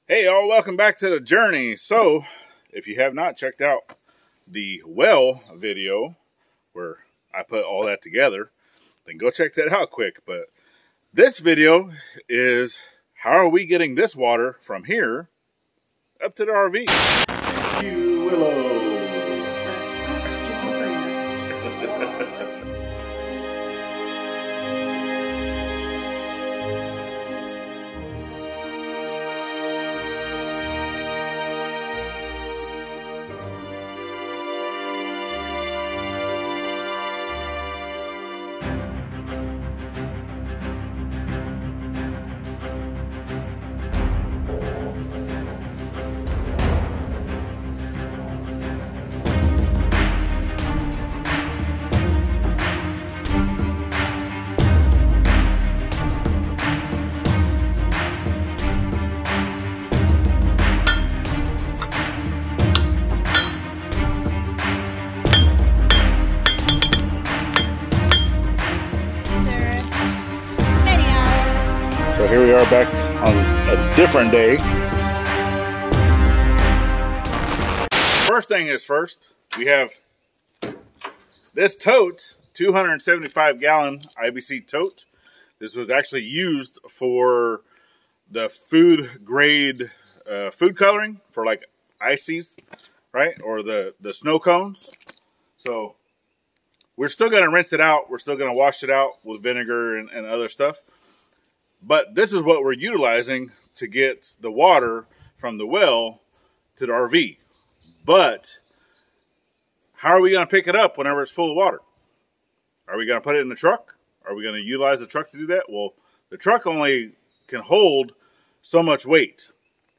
Hey y'all, welcome back to the journey. So, if you have not checked out the well video where I put all that together, then go check that out quick. But this video is how are we getting this water from here up to the RV? Thank you, Willow. So here we are back on a different day. First thing is first, we have this tote, 275 gallon IBC tote. This was actually used for the food grade food coloring for like ices, right? Or the snow cones. So we're still gonna rinse it out. We're still gonna wash it out with vinegar and other stuff. But this is what we're utilizing to get the water from the well to the RV. But how are we going to pick it up whenever it's full of water? Are we going to put it in the truck? Are we going to utilize the truck to do that? Well, the truck only can hold so much weight.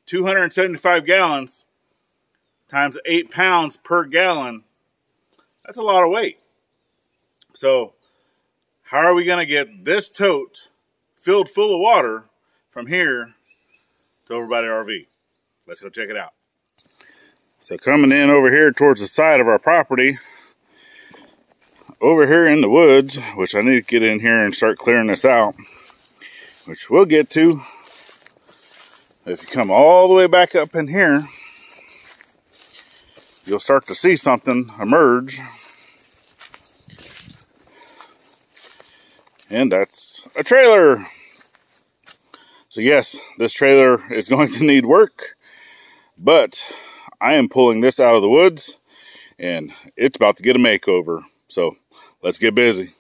275 gallons times 8 pounds per gallon. That's a lot of weight. So how are we going to get this tote filled full of water from here to over by the RV? Let's go check it out. So coming in over here towards the side of our property, over here in the woods, which I need to get in here and start clearing this out, which we'll get to. If you come all the way back up in here, you'll start to see something emerge. And that's a trailer. So yes, this trailer is going to need work, but I am pulling this out of the woods and it's about to get a makeover. So let's get busy.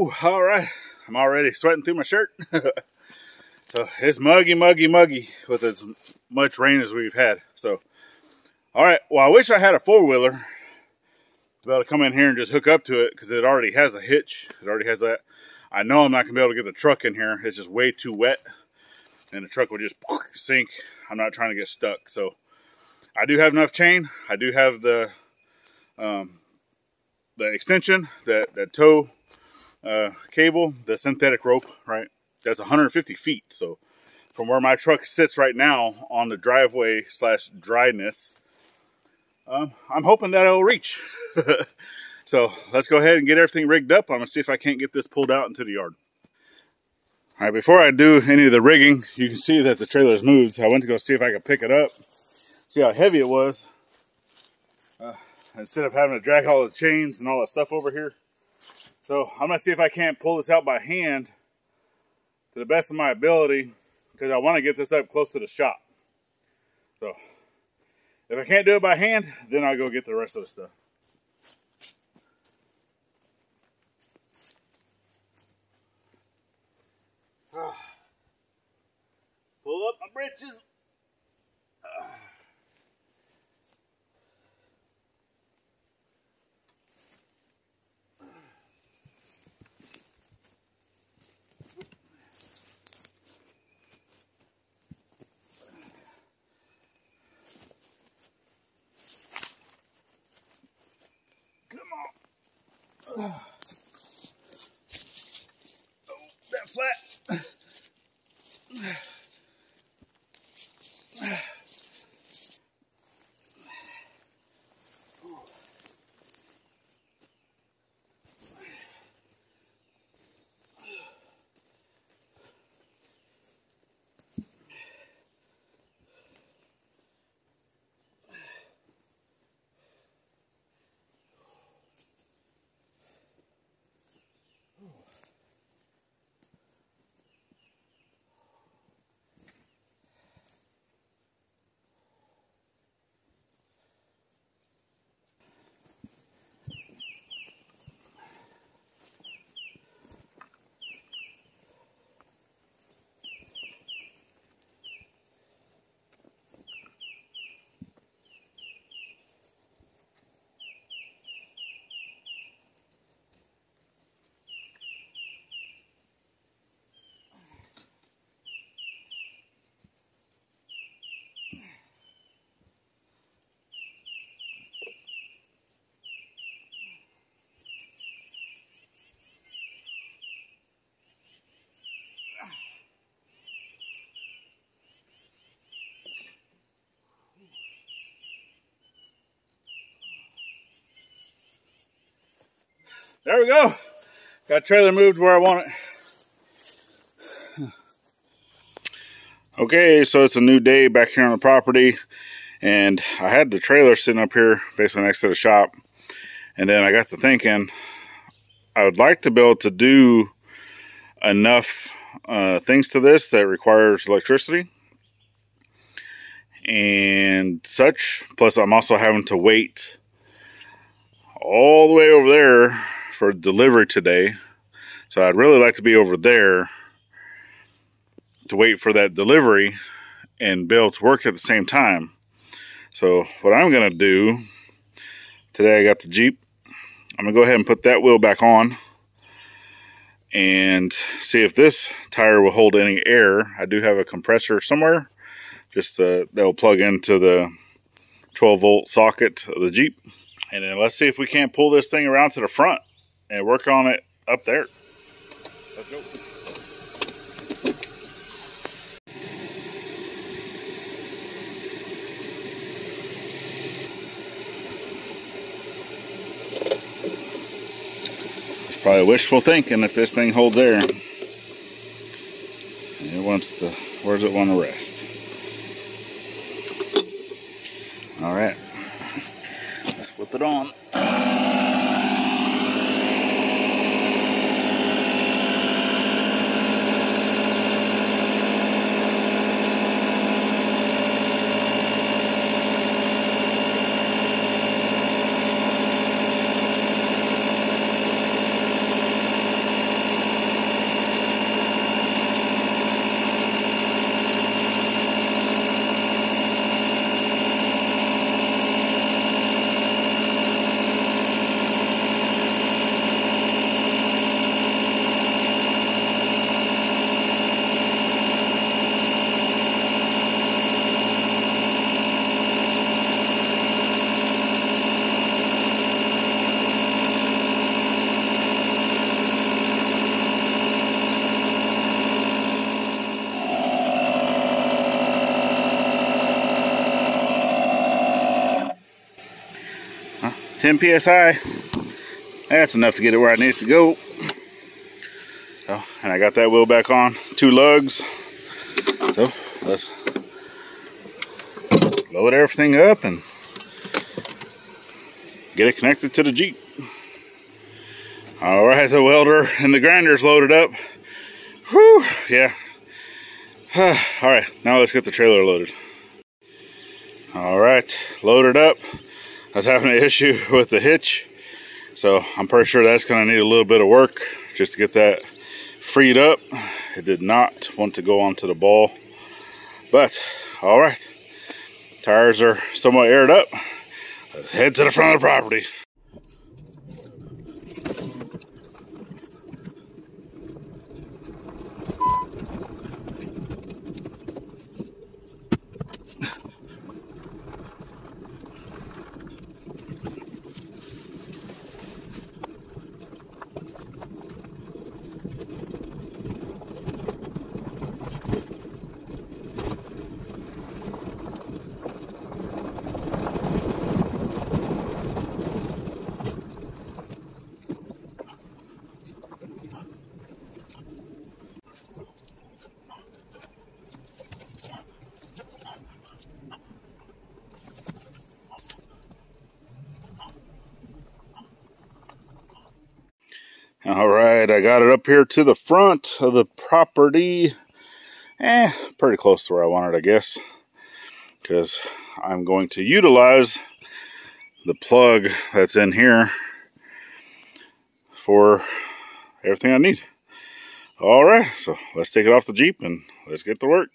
Ooh, all right. I'm already sweating through my shirt. So it's muggy with as much rain as we've had. So, all right. Well, I wish I had a four-wheeler to be able to come in here and just hook up to it, because it already has a hitch. It already has that. I know I'm not going to be able to get the truck in here. It's just way too wet, and the truck would just sink. I'm not trying to get stuck. So I do have enough chain. I do have the extension, that tow cable, the synthetic rope, right? That's 150 feet. So from where my truck sits right now on the driveway / dryness, I'm hoping that it'll reach. So let's go ahead and get everything rigged up. I'm gonna see if I can't get this pulled out into the yard. All right, before I do any of the rigging, you can see that the trailer's moved. So I went to go see if I could pick it up, see how heavy it was. Instead of having to drag all the chains and all that stuff over here. So I'm gonna see if I can't pull this out by hand to the best of my ability, because I want to get this up close to the shop. So if I can't do it by hand, then I'll go get the rest of the stuff. Pull up my britches. Oh, that flat. There we go. Got trailer moved where I want it. Okay, so it's a new day back here on the property, and I had the trailer sitting up here basically next to the shop, and then I got to thinking I would like to be able to do enough things to this that requires electricity and such. Plus I'm also having to wait all the way over there for delivery today, so I'd really like to be over there to wait for that delivery and be able to work at the same time. So what I'm gonna do today, I got the Jeep, I'm gonna go ahead and put that wheel back on and see if this tire will hold any air. I do have a compressor somewhere, just that'll plug into the 12-volt socket of the Jeep. And then let's see if we can't pull this thing around to the front and work on it up there. Let's go. It's probably wishful thinking if this thing holds air. It wants to, where does it want to rest? All right, let's flip it on. 10 psi. That's enough to get it where I need it to go. So, and I got that wheel back on, 2 lugs. So let's load everything up and get it connected to the Jeep. All right, the welder and the grinder's loaded up. Whew, yeah. All right, now let's get the trailer loaded. All right, loaded up. I was having an issue with the hitch, so I'm pretty sure that's gonna need a little bit of work just to get that freed up. It did not want to go onto the ball, but all right. Tires are somewhat aired up. Let's head to the front of the property. All right, I got it up here to the front of the property. Pretty close to where I want it, I guess, because I'm going to utilize the plug that's in here for everything I need. All right, so let's take it off the Jeep and let's get to work.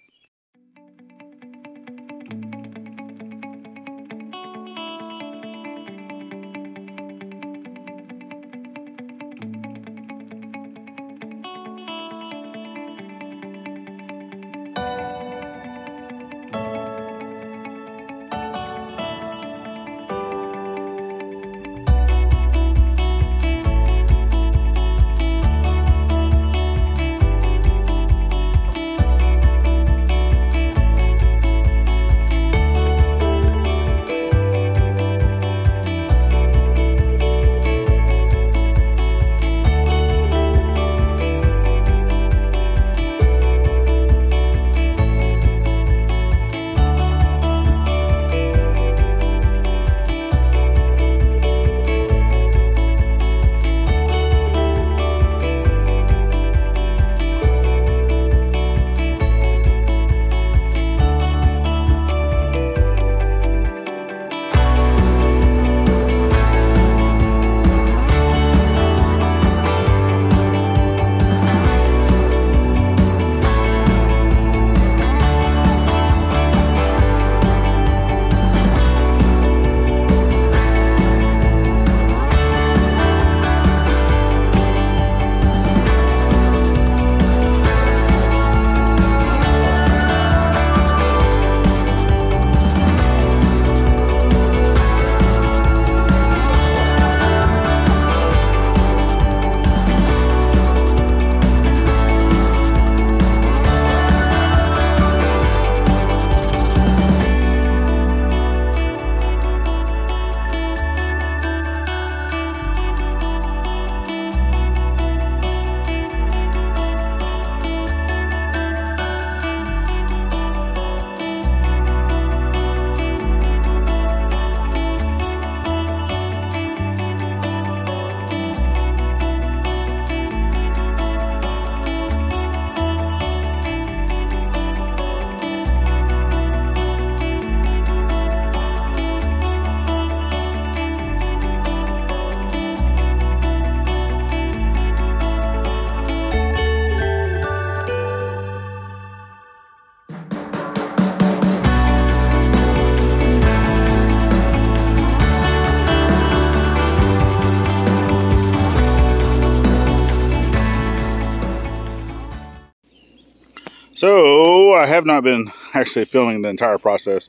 So I have not been actually filming the entire process.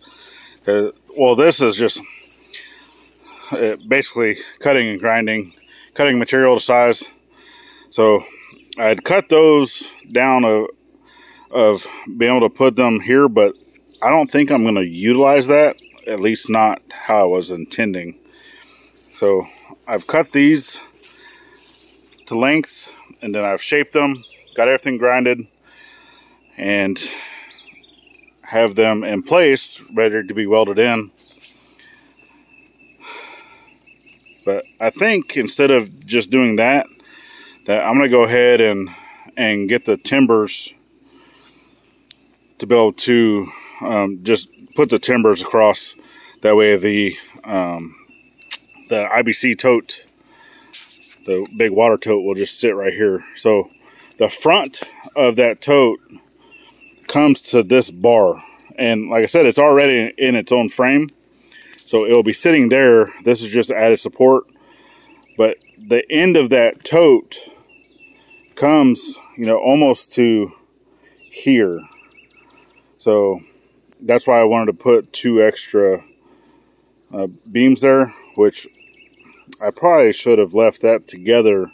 Well, this is just basically cutting and grinding, cutting material to size. So I'd cut those down of being able to put them here, but I don't think I'm going to utilize that, at least not how I was intending. So I've cut these to length, and then I've shaped them, got everything grinded, and have them in place, ready to be welded in. But I think instead of just doing that I'm going to go ahead and get the timbers to be able to just put the timbers across. That way the IBC tote, the big water tote, will just sit right here. So the front of that tote comes to this bar, and like I said, it's already in its own frame, so it will be sitting there. This is just added support, but the end of that tote comes, you know, almost to here. So that's why I wanted to put 2 extra beams there, which I probably should have left that together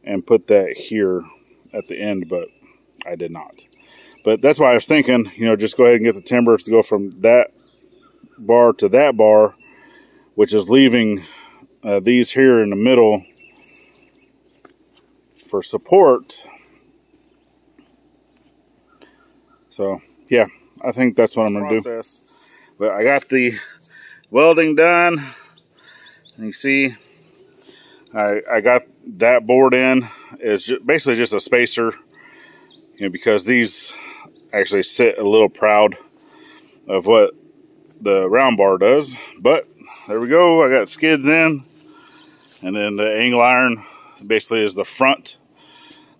and put that here at the end, but I did not. But that's why I was thinking, you know, just go ahead and get the timbers to go from that bar to that bar, which is leaving these here in the middle for support. So yeah, I think that's what I'm going to do. But I got the welding done, and you see I got that board in. It's basically just a spacer, you know, because these actually sit a little proud of what the round bar does. But there we go, I got skids in, and then the angle iron basically is the front.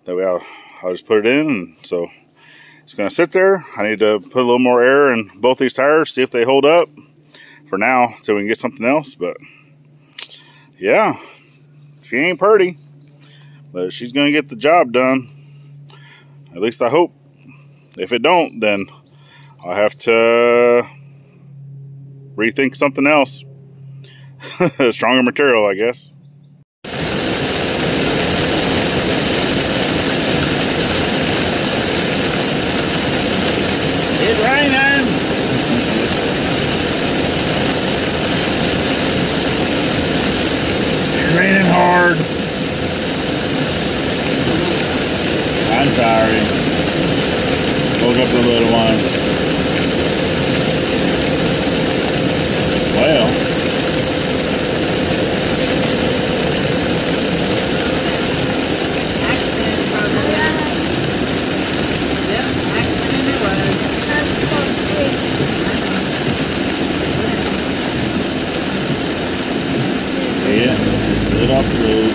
That way I'll just put it in, and so it's going to sit there. I need to put a little more air in both these tires, see if they hold up for now, so we can get something else. But yeah, she ain't pretty, but she's going to get the job done. At least I hope. If it don't, then I'll have to rethink something else. Stronger material, I guess. It's raining. It's raining hard. I'm sorry. Woke up the little one. Well. Yeah, get off the road.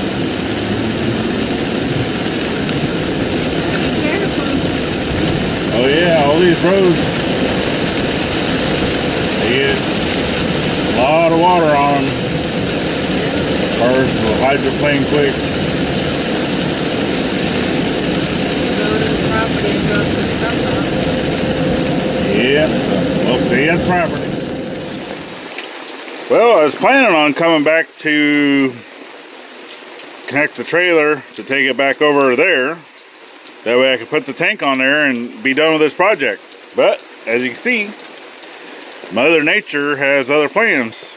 Oh yeah, all these roads, they get a lot of water on them. Cars will hydroplane quick. Yeah, we'll see you at the property. Well, I was planning on coming back to connect the trailer to take it back over there. That way I could put the tank on there and be done with this project. But, as you can see, Mother Nature has other plans.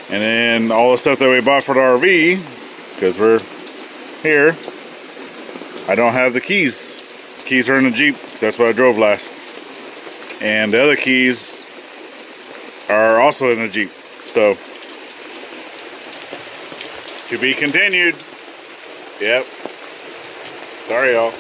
And then all the stuff that we bought for the RV, because we're here, I don't have the keys. The keys are in the Jeep, because that's what I drove last. And the other keys are also in the Jeep. So, to be continued. Yep. Sorry, y'all.